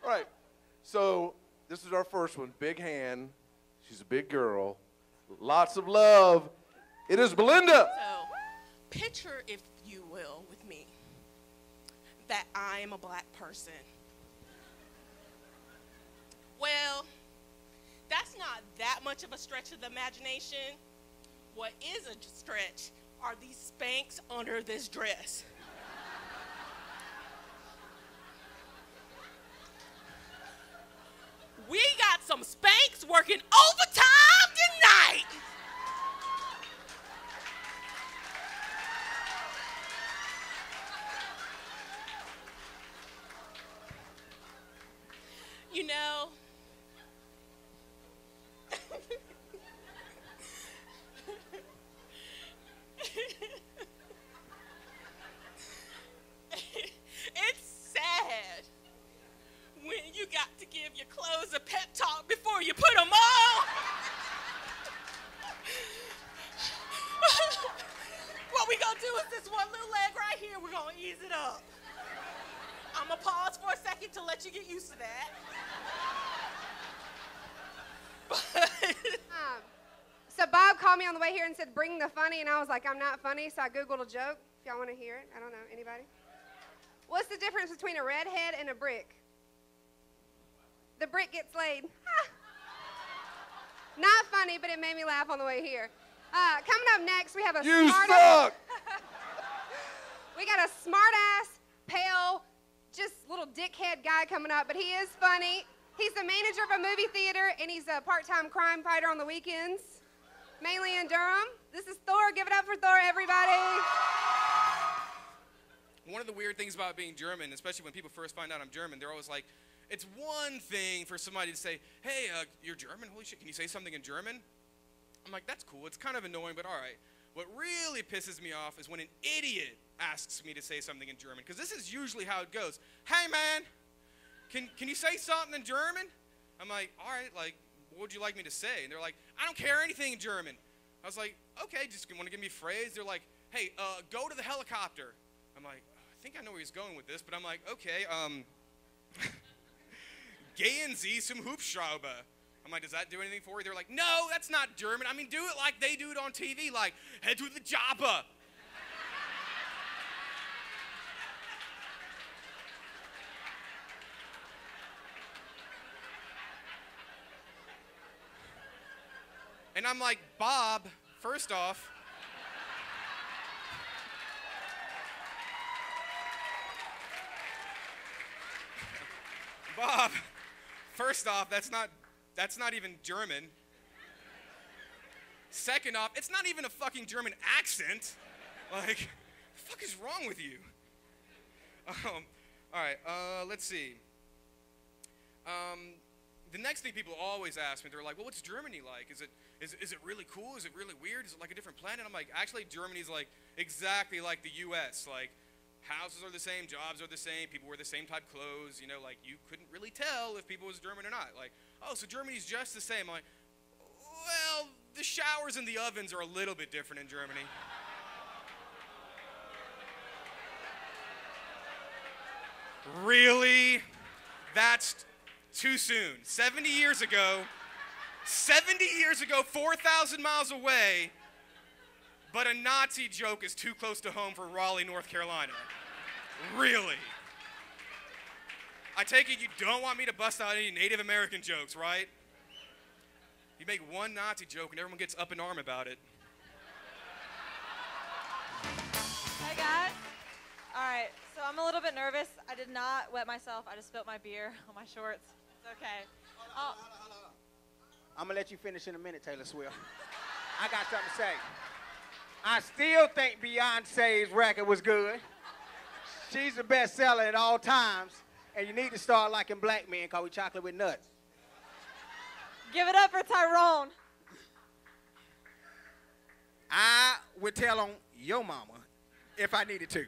All right. So this is our first one. Big hand. She's a big girl. Lots of love. It is Belinda. So, picture, if you will, with me, that I am a black person. Well, that's not that much of a stretch of the imagination. What is a stretch are these Spanx under this dress. We got some Spanx working overtime tonight. You know, it's sad when you got to give your clothes a pep talk before you put them on. What we gonna do is this one little leg right here, we're gonna ease it up. I'm gonna pause for a second to let you get used to that. So Bob called me on the way here and said, bring the funny, and I was like, I'm not funny, so I Googled a joke. If y'all want to hear it, I don't know, anybody? What's the difference between a redhead and a brick? The brick gets laid. Not funny, but it made me laugh on the way here. Coming up next, we have a You smart suck! We got a smart-ass, pale, just little dickhead guy coming up, but he is funny. He's the manager of a movie theater, and he's a part-time crime fighter on the weekends, mainly in Durham. This is Thor. Give it up for Thor, everybody. One of the weird things about being German, especially when people first find out I'm German, they're always like, it's one thing for somebody to say, hey, you're German? Holy shit, can you say something in German? I'm like, that's cool. It's kind of annoying, but all right. What really pisses me off is when an idiot asks me to say something in German, because this is usually how it goes. Hey, man, can you say something in German? I'm like, all right, like, what would you like me to say? And they're like, I don't care anything in German. I was like, okay, just want to give me a phrase? They're like, hey, go to the helicopter. I'm like, I think I know where he's going with this, but I'm like, okay, gehen Sie zum Hubschrauber. I'm like, does that do anything for you? They're like, no, that's not German. I mean, do it like they do it on TV, like, head to the Jabba. And I'm like, Bob, first off, Bob, first off, that's not even German. Second off, it's not even a fucking German accent. Like, the fuck is wrong with you? All right, let's see. The next thing people always ask me, they're like, well, what's Germany like? Is it really cool? Is it really weird? Is it like a different planet? I'm like, actually, Germany's like exactly like the U.S. Like, houses are the same, jobs are the same, people wear the same type of clothes, you know, like, you couldn't really tell if people was German or not. Like, oh, so Germany's just the same. I'm like, well, the showers and the ovens are a little bit different in Germany. Really? That's too soon. 70 years ago, 4,000 miles away, but a Nazi joke is too close to home for Raleigh, North Carolina. Really? I take it you don't want me to bust out any Native American jokes, right? You make one Nazi joke and everyone gets up in arm about it. Hey guys. All right, so I'm a little bit nervous. I did not wet myself. I just spilled my beer on my shorts. It's okay. Hold on. I'm going to let you finish in a minute, Taylor Swift. I got something to say. I still think Beyonce's record was good. She's the best seller at all times. And you need to start liking black men because we chocolate with nuts. Give it up for Tyrone. I would tell on your mama if I needed to.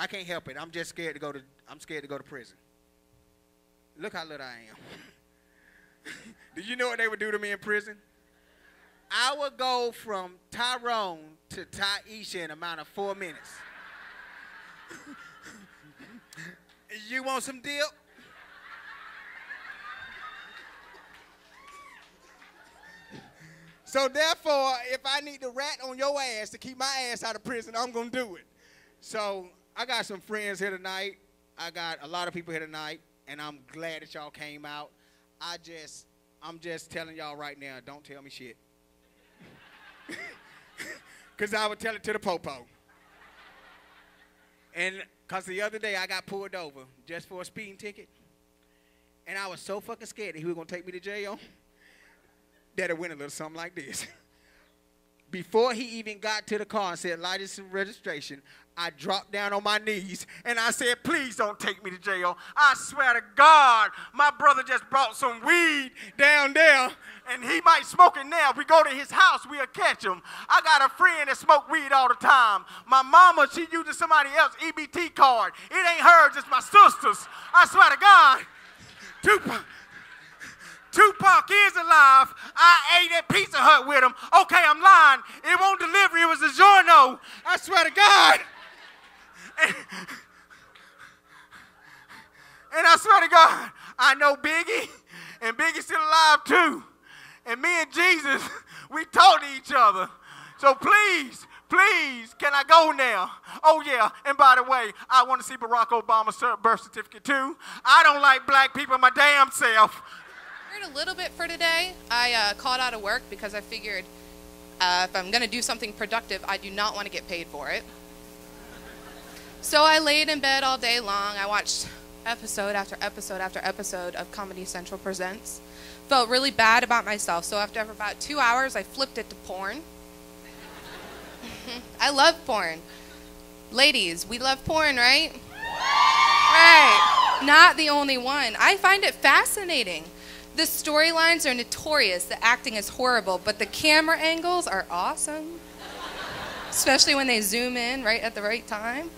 I can't help it. I'm scared to go to prison. Look how little I am. Do you know what they would do to me in prison? I would go from Tyrone to Taisha in a matter of 4 minutes. You want some dip? So therefore, if I need to rat on your ass to keep my ass out of prison, I'm gonna do it. So I got some friends here tonight. I got a lot of people here tonight, and I'm glad that y'all came out. I'm just telling y'all right now, don't tell me shit. Because I would tell it to the popo. And because the other day I got pulled over just for a speeding ticket. And I was so fucking scared that he was going to take me to jail that it went a little something like this. Before he even got to the car and said license and registration, I dropped down on my knees and I said, please don't take me to jail. I swear to God, my brother just brought some weed down there and he might smoke it now. If we go to his house, we'll catch him. I got a friend that smoke weed all the time. My mama, she using somebody else's EBT card. It ain't hers, it's my sister's. I swear to God. Tupac is alive. I ate at Pizza Hut with him. Okay, I'm lying. It won't deliver. It was a Giorno. I swear to God. And I swear to God, I know Biggie, and Biggie's still alive too. And me and Jesus, we talk to each other. So please, can I go now? Oh yeah, and by the way, I want to see Barack Obama's birth certificate too. I don't like black people my damn self. A little bit for today. I called out of work because I figured if I'm going to do something productive, I do not want to get paid for it. So I laid in bed all day long. I watched episode after episode after episode of Comedy Central Presents. Felt really bad about myself, so after about 2 hours, I flipped it to porn. I love porn. Ladies, we love porn, right? Right. Not the only one. I find it fascinating. The storylines are notorious, the acting is horrible, but the camera angles are awesome. Especially when they zoom in right at the right time.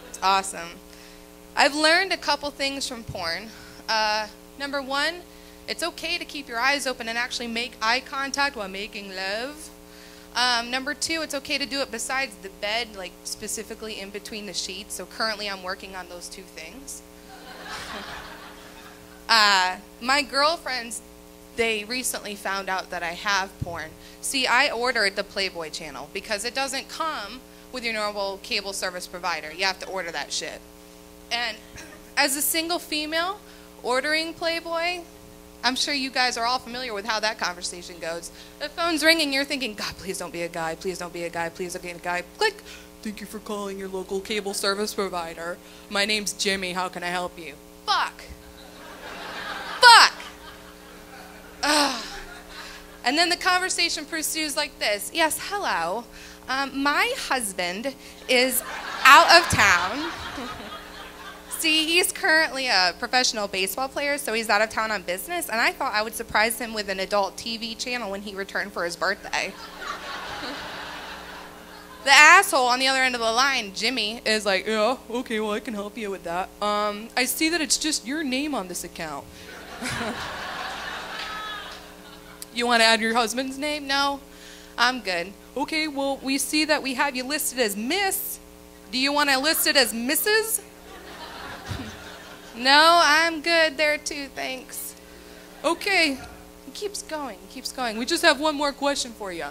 It's awesome. I've learned a couple things from porn. Number one, it's okay to keep your eyes open and actually make eye contact while making love. Number two, it's okay to do it besides the bed, like specifically in between the sheets. So currently I'm working on those two things. My girlfriends, they recently found out that I have porn. See, I ordered the Playboy channel because it doesn't come with your normal cable service provider. You have to order that shit. And as a single female ordering Playboy, I'm sure you guys are all familiar with how that conversation goes. The phone's ringing, you're thinking, God, please don't be a guy, please don't be a guy, please don't be a guy. Click. Thank you for calling your local cable service provider. My name's Jimmy, how can I help you? Fuck. Fuck! Ugh. And then the conversation pursues like this. Yes, hello. My husband is out of town. See, he's currently a professional baseball player, so he's out of town on business, and I thought I would surprise him with an adult TV channel when he returned for his birthday. The asshole on the other end of the line, Jimmy, is like, yeah, okay, well, I can help you with that. I see that it's just your name on this account. You want to add your husband's name? No? I'm good. Okay, well, we see that we have you listed as Miss. Do you want to list it as Mrs.? No, I'm good there too, thanks. Okay, it keeps going, it keeps going. We just have one more question for you.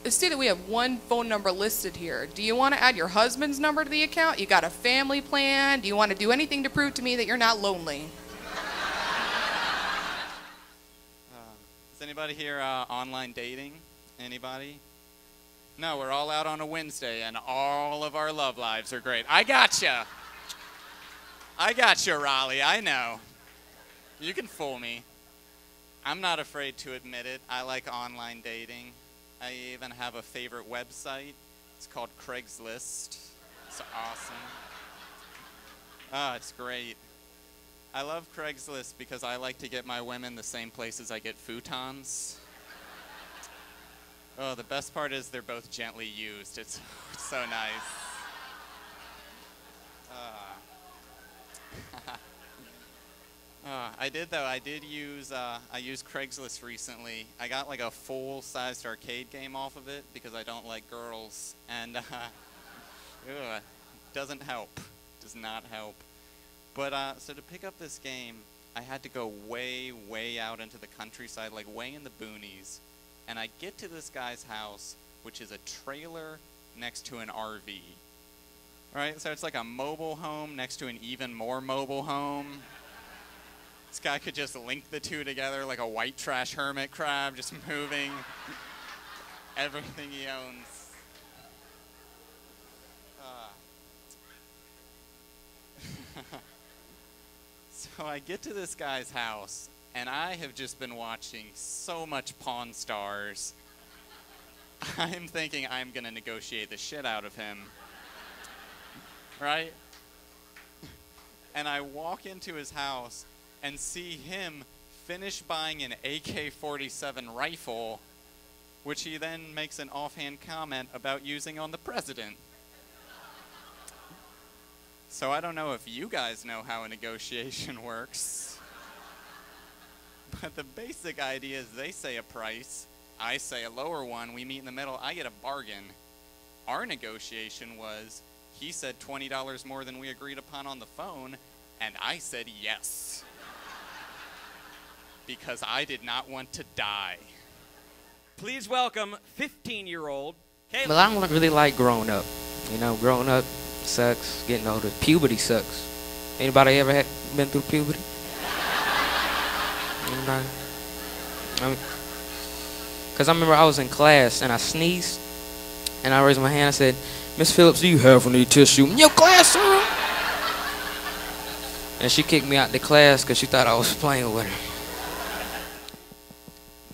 See that we have one phone number listed here. Do you want to add your husband's number to the account? You got a family plan? Do you want to do anything to prove to me that you're not lonely? Is anybody here online dating? Anybody? No, we're all out on a Wednesday and all of our love lives are great. I gotcha. I gotcha, Raleigh, I know. You can fool me. I'm not afraid to admit it. I like online dating. I even have a favorite website. It's called Craigslist. It's awesome. Oh, it's great. I love Craigslist because I like to get my women the same places I get futons. Oh, the best part is they're both gently used. It's so nice. I did use Craigslist recently. I got like a full-sized arcade game off of it because I don't like girls. And Doesn't help. Does not help. But so to pick up this game, I had to go way, way out into the countryside, like way in the boonies. And I get to this guy's house, which is a trailer next to an RV. Right? So it's like a mobile home next to an even more mobile home. This guy could just link the two together like a white trash hermit crab, just moving everything he owns. So I get to this guy's house, and I have just been watching so much Pawn Stars. I'm thinking I'm going to negotiate the shit out of him. Right? And I walk into his house and see him finish buying an AK-47 rifle, which he then makes an offhand comment about using on the president. So I don't know if you guys know how a negotiation works. But the basic idea is they say a price, I say a lower one, we meet in the middle, I get a bargain. Our negotiation was, he said $20 more than we agreed upon on the phone, and I said yes. Because I did not want to die. Please welcome 15-year-old Caleb. But I don't really like growing up. You know, growing up sucks. Getting older, puberty sucks. Anybody ever been through puberty? Anybody? Because I remember I was in class and I sneezed and I raised my hand. I said, "Miss Phillips, do you have any tissue in your classroom?" And she kicked me out the class because she thought I was playing with her.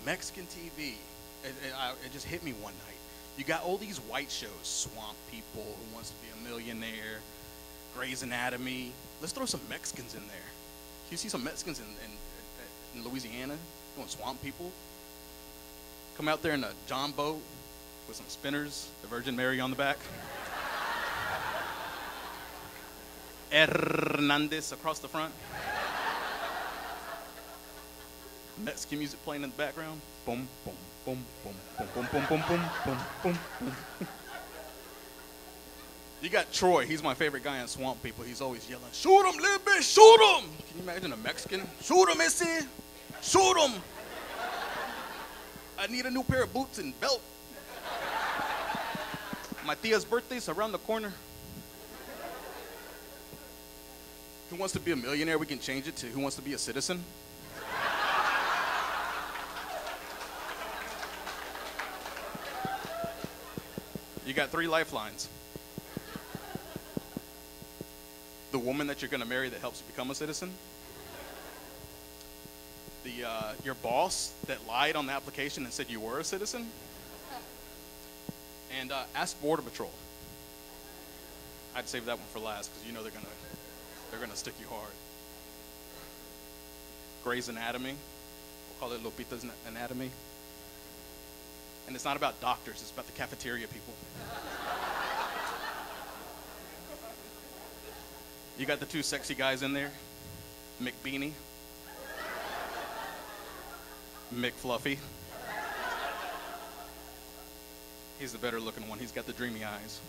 Mexican TV, it just hit me one night. You got all these white shows, Swamp People, Who Wants to Be a Millionaire, Grey's Anatomy. Let's throw some Mexicans in there. You see some Mexicans in Louisiana doing Swamp People? Come out there in a John boat with some spinners, the Virgin Mary on the back. Hernandez across the front. Mexican music playing in the background. Boom, boom, boom, boom, boom, boom, boom, boom, boom, boom, boom, boom. You got Troy. He's my favorite guy in Swamp People. He's always yelling, "Shoot him, little bit, shoot him!" Can you imagine a Mexican? Shoot him, Missy! Shoot him! I need a new pair of boots and belt. My tia's birthday's around the corner. Who Wants to Be a Millionaire? We can change it to Who Wants to Be a Citizen? You got 3 lifelines. The woman that you're going to marry that helps you become a citizen. Your boss that lied on the application and said you were a citizen. And ask Border Patrol. I'd save that one for last because you know they're gonna stick you hard. Grey's Anatomy. We'll call it Lupita's Anatomy. And it's not about doctors, it's about the cafeteria people. You got the 2 sexy guys in there, McBeanie, McFluffy. He's the better looking one, he's got the dreamy eyes.